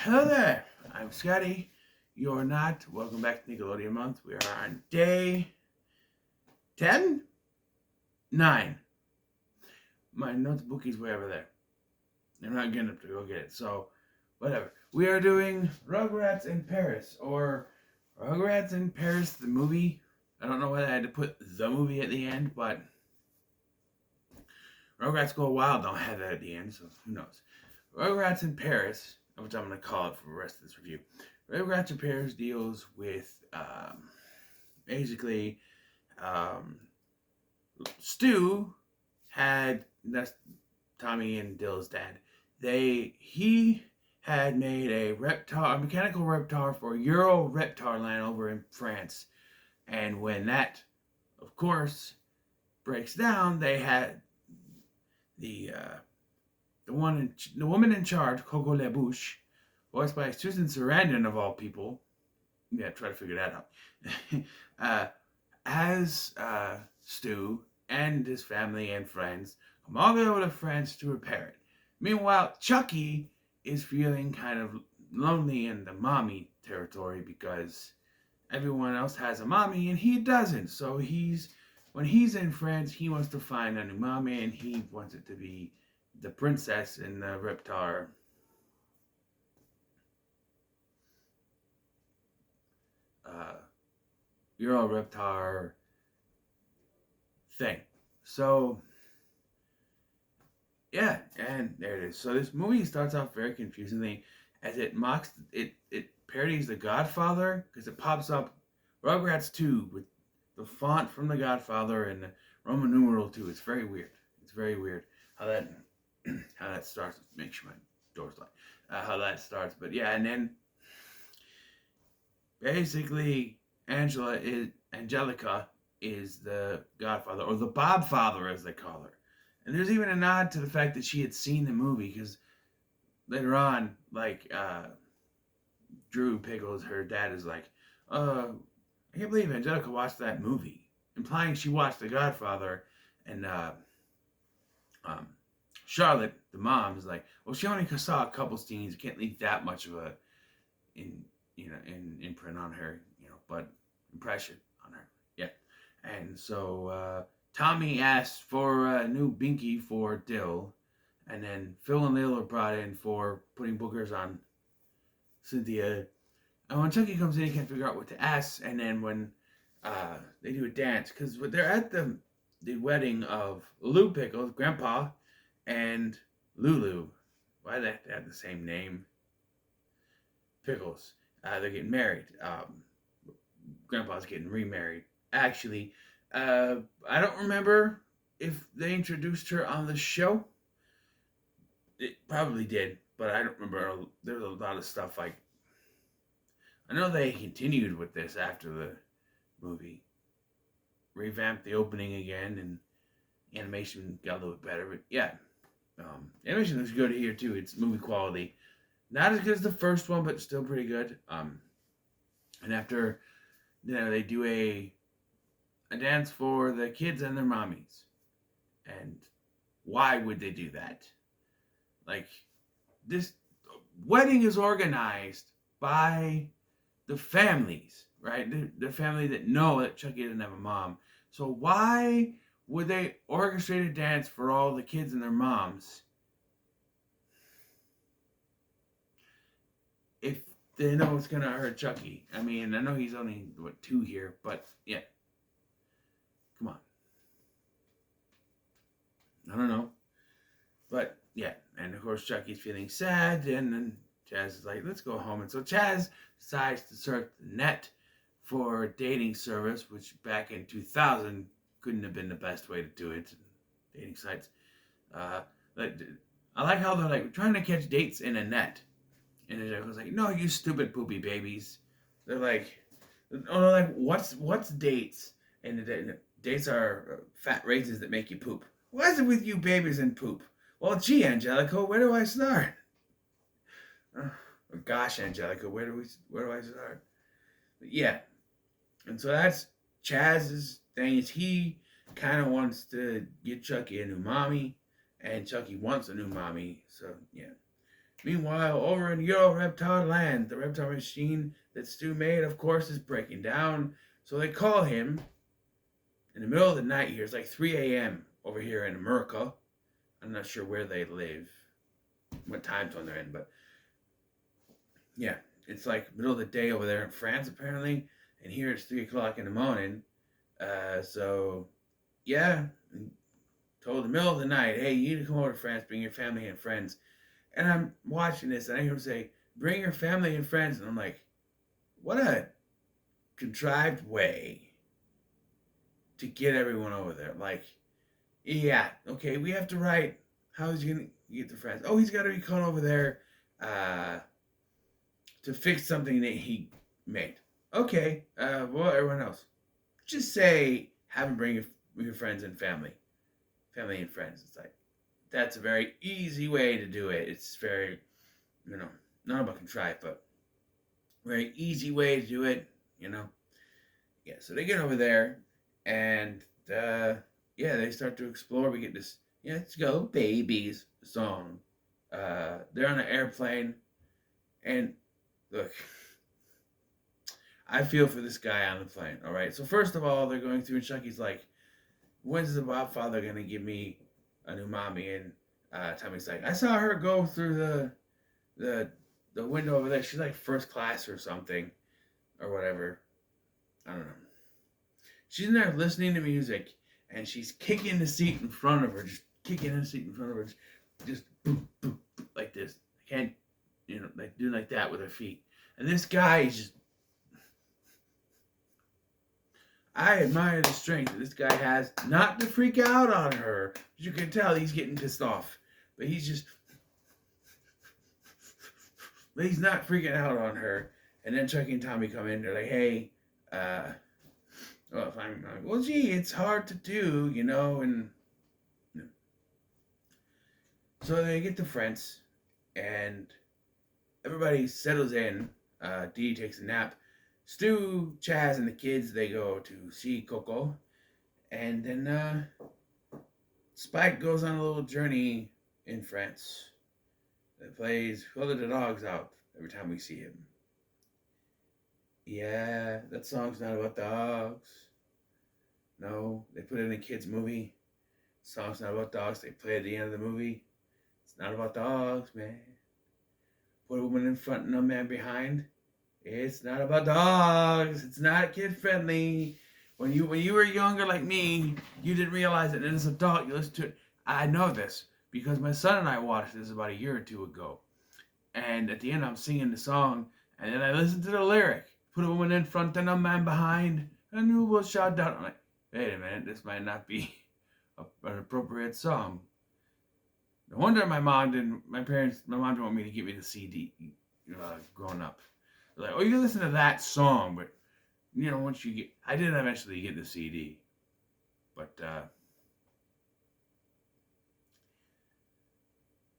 Hello there, I'm Scotty. You're not. Welcome back to Nickelodeon Month. We are on day 10? 9. My notebook is way over there. I'm not getting up to go get it, so whatever. We are doing Rugrats in Paris, or Rugrats in Paris, the movie. I don't know why I had to put the movie at the end, but Rugrats Go Wild don't have that at the end, so who knows. Rugrats in Paris, which I'm going to call it for the rest of this review. Rugrats in Paris deals with basically Stu that's Tommy and Dill's dad. He had made a mechanical reptar for Euro Reptar Land over in France, and when that, of course, breaks down, they had the woman in charge, Coco Labouche, voiced by Susan Sarandon of all people. Yeah, try to figure that out. As Stu and his family and friends come all the way over to France to repair it. Meanwhile, Chucky is feeling kind of lonely in the mommy territory because everyone else has a mommy and he doesn't. So when he's in France, he wants to find a new mommy and he wants it to be the princess in the Reptar Euro Reptar thing. So yeah, and there it is. So this movie starts off very confusingly as it parodies The Godfather because it pops up Rugrats 2 with the font from The Godfather and the Roman numeral 2. It's very weird. It's very weird how that how that starts. Make sure my door's locked. How that starts, but yeah, and then basically Angelica is the Godfather, or the Bob Father as they call her. And there's even a nod to the fact that she had seen the movie because later on, like Drew Pickles, her dad is like, I can't believe Angelica watched that movie, implying she watched The Godfather, and Charlotte, the mom, is like, well, she only saw a couple scenes. You can't leave that much of a imprint on her, but impression on her. Yeah. And so Tommy asked for a new binky for Dill, and then Phil and Lil are brought in for putting boogers on Cynthia. And when Chucky comes in, he can't figure out what to ask. And then when they do a dance, because they're at the wedding of Lou Pickles, Grandpa, and Lulu. Why do they have the same name? Pickles. They're getting married. Grandpa's getting remarried. Actually, I don't remember if they introduced her on the show. It probably did, but I don't remember. There's a lot of stuff like. I know they continued with this after the movie. Revamped the opening again, and animation got a little bit better. But yeah, animation looks good here too. It's movie quality. Not as good as the first one, but still pretty good. And after, they do a dance for the kids and their mommies. And why would they do that? Like, this wedding is organized by the families, right? The family that know that Chucky doesn't have a mom. So why would they orchestrate a dance for all the kids and their moms if they know it's gonna hurt Chucky? I mean, I know he's only 2 here, but yeah, come on. I don't know, but yeah, and of course Chucky's feeling sad, and then Chaz is like, "Let's go home." And so Chaz decides to surf the net for a dating service, which back in 2000 couldn't have been the best way to do it. Dating sites. I like how they're like trying to catch dates in a net. And it was like, no, you stupid poopy babies. They're like, what's dates? And dates are fat raisins that make you poop. What is it with you babies and poop? Well, gee, Angelica, where do I start? Gosh, Angelica, where do I start? But yeah, and so that's Chaz's thing. Is he kind of wants to get Chucky a new mommy, and Chucky wants a new mommy. So yeah. Meanwhile, over in Euro Reptile Land, the reptile machine that Stu made, of course, is breaking down. So they call him in the middle of the night here. It's like 3 a.m. over here in America. I'm not sure where they live, what time zone they're in, but yeah, it's like middle of the day over there in France, apparently. And here it's 3 o'clock in the morning. So, yeah, told the middle of the night, hey, you need to come over to France, bring your family and friends. And I'm watching this, and I hear him say, bring your family and friends. And I'm like, what a contrived way to get everyone over there. Like, yeah, okay, we have to write how he's going to get the friends. Oh, he's got to be called over there to fix something that he made. Okay, well, everyone else, just say, have him bring your friends and family and friends. It's like, that's a very easy way to do it. It's very, not about contrived, but very easy way to do it, Yeah, so they get over there, and they start to explore. We get this, let's go, babies song. They're on an airplane, and look, I feel for this guy on the plane, all right? So first of all, they're going through, and Chucky's like, when's the Godfather going to give me a new mommy? And Tommy's like, I saw her go through the window over there. She's like first class or something, or whatever. I don't know. She's in there listening to music, and she's kicking the seat in front of her, just kicking the seat in front of her, just boom, boom, boom, like this. I can't, like doing like that with her feet. And this guy is just, I admire the strength that this guy has, not to freak out on her. You can tell he's getting pissed off, but he's not freaking out on her. And then Chucky and Tommy come in. They're like, hey, well, gee, it's hard to do, and so they get to France, and everybody settles in. Dee takes a nap. Stu, Chaz, and the kids, they go to see Coco, and then Spike goes on a little journey in France that plays Who Let the Dogs Out every time we see him. Yeah, that song's not about dogs. No, they put it in a kid's movie. The song's not about dogs. They play at the end of the movie. It's not about dogs, man. Put a woman in front and a man behind. It's not about dogs. It's not kid friendly. When you were younger like me, you didn't realize it. And as an adult, you listen to it. I know this because my son and I watched this about a year or two ago. And at the end, I'm singing the song, and then I listen to the lyric. Put a woman in front and a man behind, and you will shout down. I'm like, wait a minute, this might not be an appropriate song. No wonder my mom didn't want me to give me the CD growing up. They're like, oh, you listen to that song, but once you get, I did eventually get the CD, but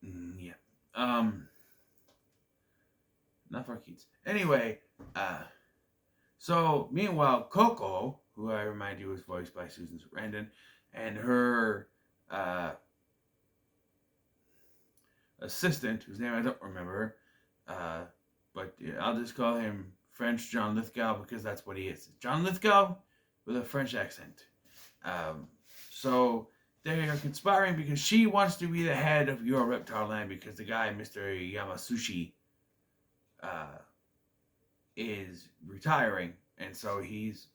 yeah, not for kids. Anyway, so meanwhile, Coco, who I remind you was voiced by Susan Sarandon, and her assistant, whose name I don't remember, but I'll just call him French John Lithgow because that's what he is. John Lithgow with a French accent. So they are conspiring because she wants to be the head of your reptile land because the guy, Mr. Yamasushi, is retiring, and so he's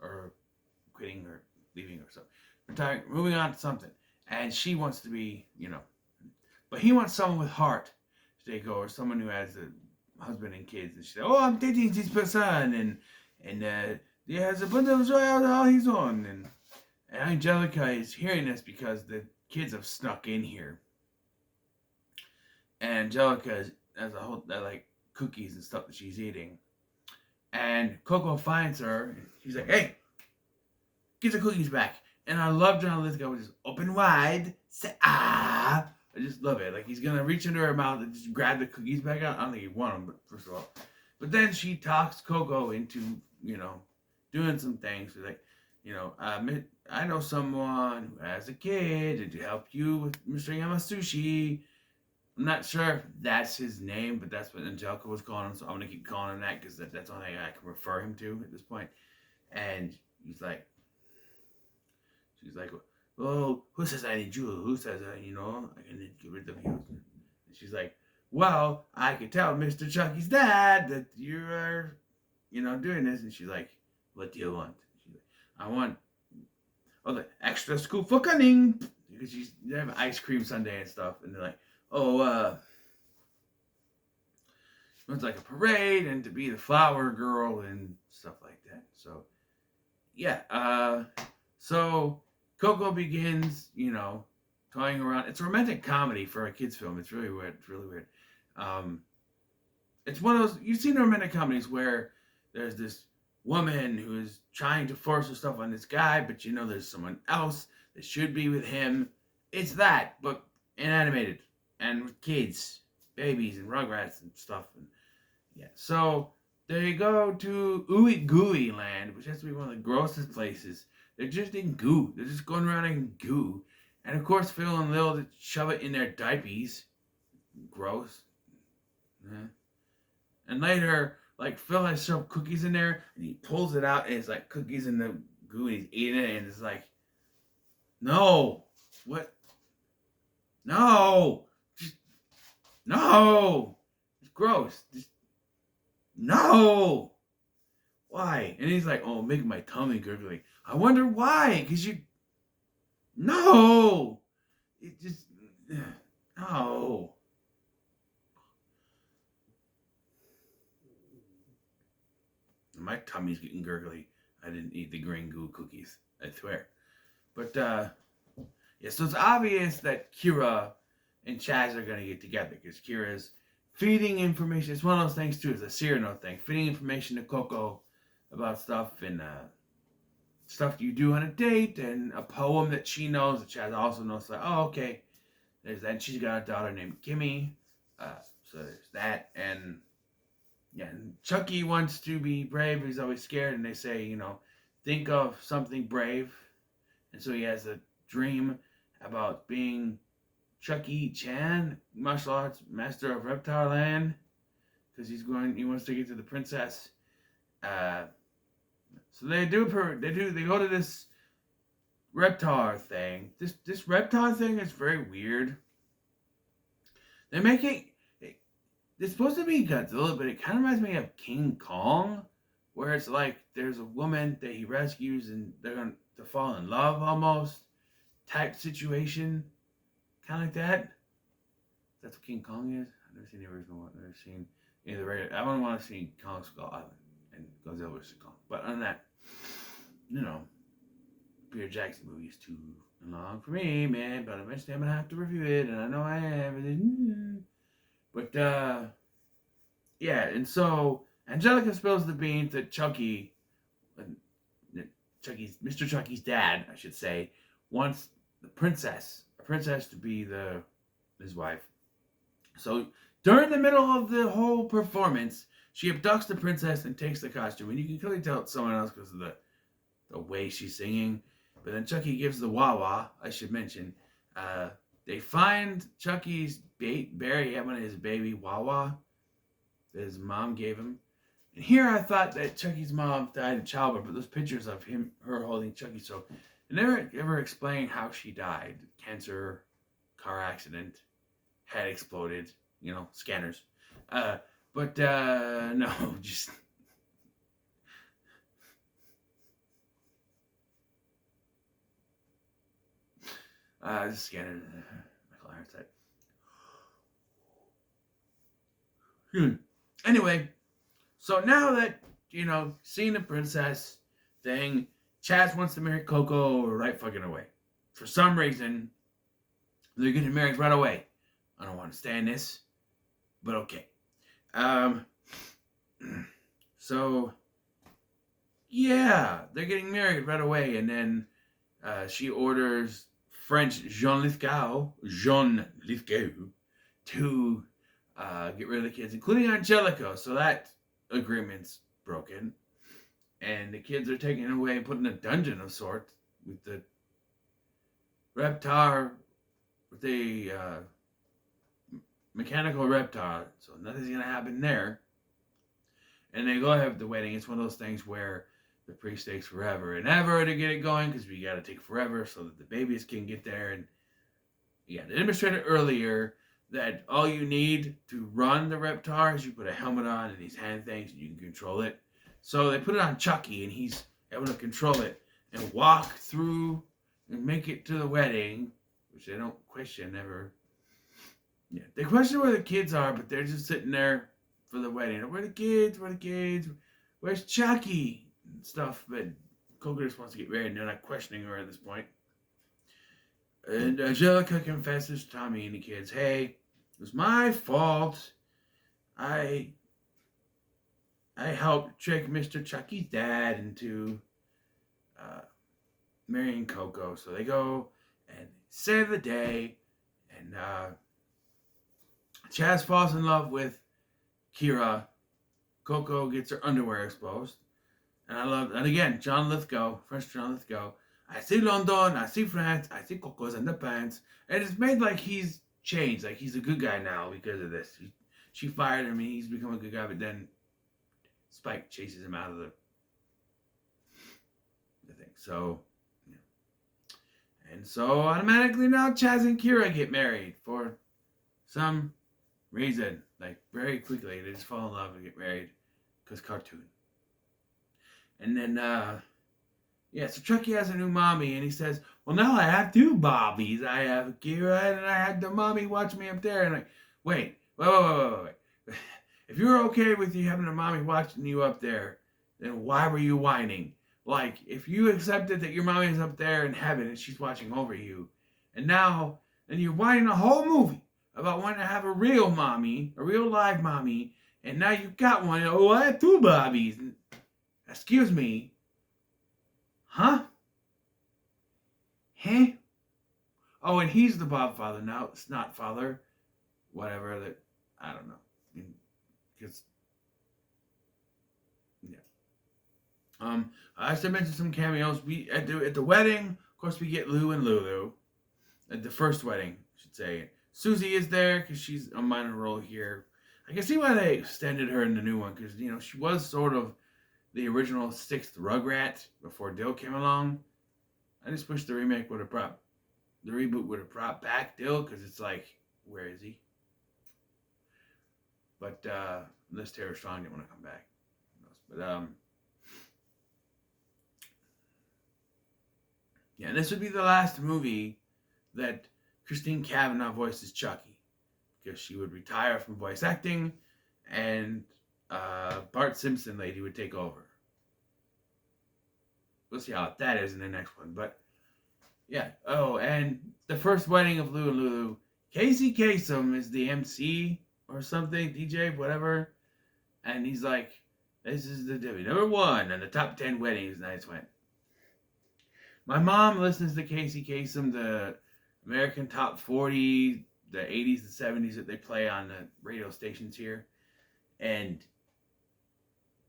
quitting or leaving or something, retiring, moving on to something, and she wants to be, but he wants someone with heart to take over, someone who has a husband and kids, and she said, oh, I'm dating this person, and he has a bunch of joy all he's on, and Angelica is hearing this because the kids have snuck in here, and Angelica has a whole like cookies and stuff that she's eating. And Coco finds her, and she's like, hey, get the cookies back. And I love John Lithgow, just open wide, say, ah. I just love it. Like, he's going to reach into her mouth and just grab the cookies back out. I don't think he want them, but first of all. But then she talks Coco into, doing some things. She's like, I know someone who has a kid and to help you with Mr. Yamasushi. I'm not sure if that's his name, but that's what Angelica was calling him, so I'm gonna keep calling him that because that's the only thing I can refer him to at this point. And he's like, she's like, "Oh, who says I need you? Who says I can get rid of you?" And she's like, "Well, I could tell Mr. Chucky's dad that you are, doing this." And she's like, "What do you want?" She's like, "I want the extra scoop for cunning," because they have ice cream sundae and stuff, and they're like, "Oh, it's like a parade and to be the flower girl and stuff like that." So yeah, so Coco begins, toying around. It's a romantic comedy for a kids film. It's really weird. It's really weird. Um, it's one of those you've seen romantic comedies where there's this woman who is trying to force herself on this guy, but there's someone else that should be with him. It's that, but animated and with kids, babies, and Rugrats and stuff. And yeah, so they go to Ooey Gooey Land, which has to be one of the grossest places. They're just in goo. They're just going around in goo. And of course, Phil and Lil shove it in their diapers. Gross. Yeah. And later, like Phil has shoved cookies in there, and he pulls it out, and it's like cookies in the goo, and he's eating it, and it's like, no, what? No, just no. It's gross. Just no. Why? And he's like, oh, making my tummy gurgly. I wonder why? Because you, no. It just, no. My tummy's getting gurgly. I didn't eat the green goo cookies, I swear. But, yeah, so it's obvious that Kira and Chaz are going to get together because Kira's feeding information. It's one of those things, too. It's a Cyrano thing. Feeding information to Coco about stuff and stuff you do on a date and a poem that she knows that Chaz also knows. Like, oh, okay. There's that. And she's got a daughter named Kimmy. So there's that. And yeah, and Chucky wants to be brave. He's always scared. And they say, think of something brave. And so he has a dream about being Chucky Chan, martial arts master of Reptile Land. Because he wants to get to the princess. So they go to this Reptar thing. This Reptar thing is very weird. They make it's supposed to be Godzilla, but it kind of reminds me of King Kong, where it's like there's a woman that he rescues and they're going to fall in love almost type situation, kind of like that. That's what King Kong is. I've never seen the original one. I've never seen either regular. I wouldn't want to see Kong Skull Island and Godzilla vs. Kong. But other than that, Peter Jackson movie is too long for me, man. But eventually I'm gonna have to review it, and I know I am. But yeah, and so Angelica spills the beans that Mr. Chucky's dad, I should say, wants a princess to be his wife. So during the middle of the whole performance, she abducts the princess and takes the costume, and you can clearly tell it's someone else because of the way she's singing. But then Chucky gives the wah-wah, I should mention. They find Chucky's Barry had one of his baby wah-wah that his mom gave him. And here I thought that Chucky's mom died in childbirth, but those pictures of her holding Chucky, so they never ever explain how she died. Cancer, car accident, head exploded, scanners. But no, just scanner. Michael Ironside. Anyway, so now that seeing the princess thing, Chaz wants to marry Coco right fucking away. For some reason, they're getting married right away. I don't want to stand this, but okay. So yeah, they're getting married right away, and then she orders French Jean Lithgow to get rid of the kids, including Angelica. So that agreement's broken, and the kids are taken away and put in a dungeon of sorts with the Reptar, with the mechanical reptile, so nothing's gonna happen there. And they go have the wedding. It's one of those things where the priest takes forever and ever to get it going because we got to take forever so that the babies can get there. And yeah, they demonstrated earlier that all you need to run the reptar is you put a helmet on and these hand things and you can control it. So they put it on Chucky and he's able to control it and walk through and make it to the wedding, which they don't question ever. Yeah, they question where the kids are, but they're just sitting there for the wedding. Where the kids? Where the kids? Where's Chucky? And stuff. But Coco just wants to get married, and they're not questioning her at this point. And Angelica confesses to Tommy and the kids, "Hey, it was my fault. I helped trick Mr. Chucky's dad into marrying Coco." So they go and save the day, and Chaz falls in love with Kira. Coco gets her underwear exposed. And I love, and again, John Lithgow, French John Lithgow. I see London, I see France, I see Coco's underpants. And it's made like he's changed, like he's a good guy now because of this. She fired him and he's become a good guy, but then Spike chases him out of the thing. So, yeah. And so automatically now Chaz and Kira get married for some reason. Like very quickly, they just fall in love and get married because cartoon. And then, so Chucky has a new mommy, and he says, "Well, now I have two Bobbies. I have Kira, and I had the mommy watch me up there." And like, wait. If you were okay with you having a mommy watching you up there, then why were you whining? Like, if you accepted that your mommy's up there in heaven and she's watching over you, and you're whining a whole movie about wanting to have a real mommy, a real live mommy, and now you've got one. Oh, I have two Bobbies. Excuse me. Huh? Oh, and he's the Bob father now. It's not father. Whatever. That I don't know. Because yeah. I should mention some cameos. We at the wedding, of course, we get Lou and Lulu. At the first wedding, I should say. Susie is there because she's a minor role here. I can see why they extended her in the new one because she was sort of the original 6th Rugrat before Dill came along. I just wish the reboot would have brought back Dill because it's like, where is he? But unless Tara Strong didn't want to come back, but yeah, this would be the last movie that Christine Cavanaugh voices Chucky because she would retire from voice acting and Bart Simpson lady would take over. We'll see how that is in the next one. But yeah. Oh, and the first wedding of Lou and Lulu, Casey Kasem is the MC or something, DJ, whatever. And he's like, "This is the number 1 on the top 10 weddings nights went." My mom listens to Casey Kasem, the American Top 40, the 80s and 70s that they play on the radio stations here. And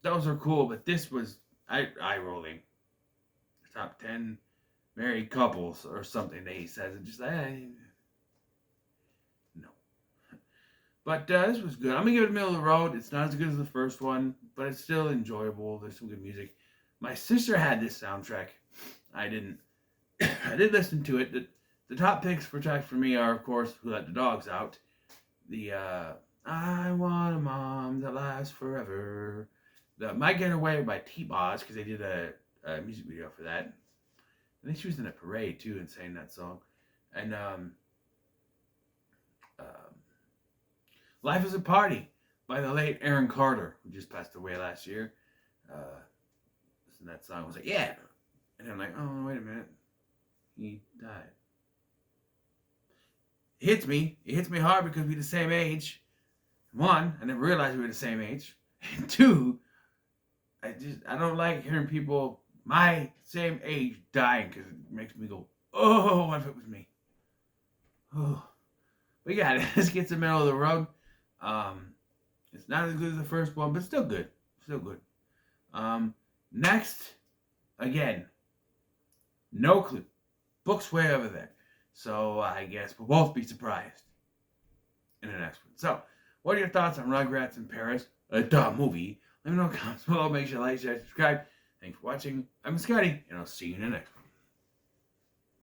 those are cool, but this was eye-rolling. Top 10 married couples or something that he says. It's just no. But this was good. I'm going to give it middle of the road. It's not as good as the first one, but it's still enjoyable. There's some good music. My sister had this soundtrack. I didn't. I did listen to it. The top picks for track for me are, of course, Who Let the Dogs Out. The I Want a Mom That Lasts Forever. The Might Get Away by T-Boz, because they did a music video for that. I think she was in a parade, too, and sang that song. And Life is a Party by the late Aaron Carter, who just passed away last year. Listening to that song, I was like, yeah. And I'm like, oh, wait a minute. He died. It hits me. It hits me hard because we're the same age. 1, I never realized we were the same age. And 2, I don't like hearing people my same age dying because it makes me go, oh, what if it was me? Oh. But yeah, this gets in the middle of the road. It's not as good as the first one, but still good. Still good. Next, again, no clue. Book's way over there. So I guess we'll both be surprised. in the next one. So, what are your thoughts on Rugrats in Paris? The movie. Let me know in the comments below. Make sure to like, share, subscribe. Thanks for watching. I'm Scotty, and I'll see you in the next one.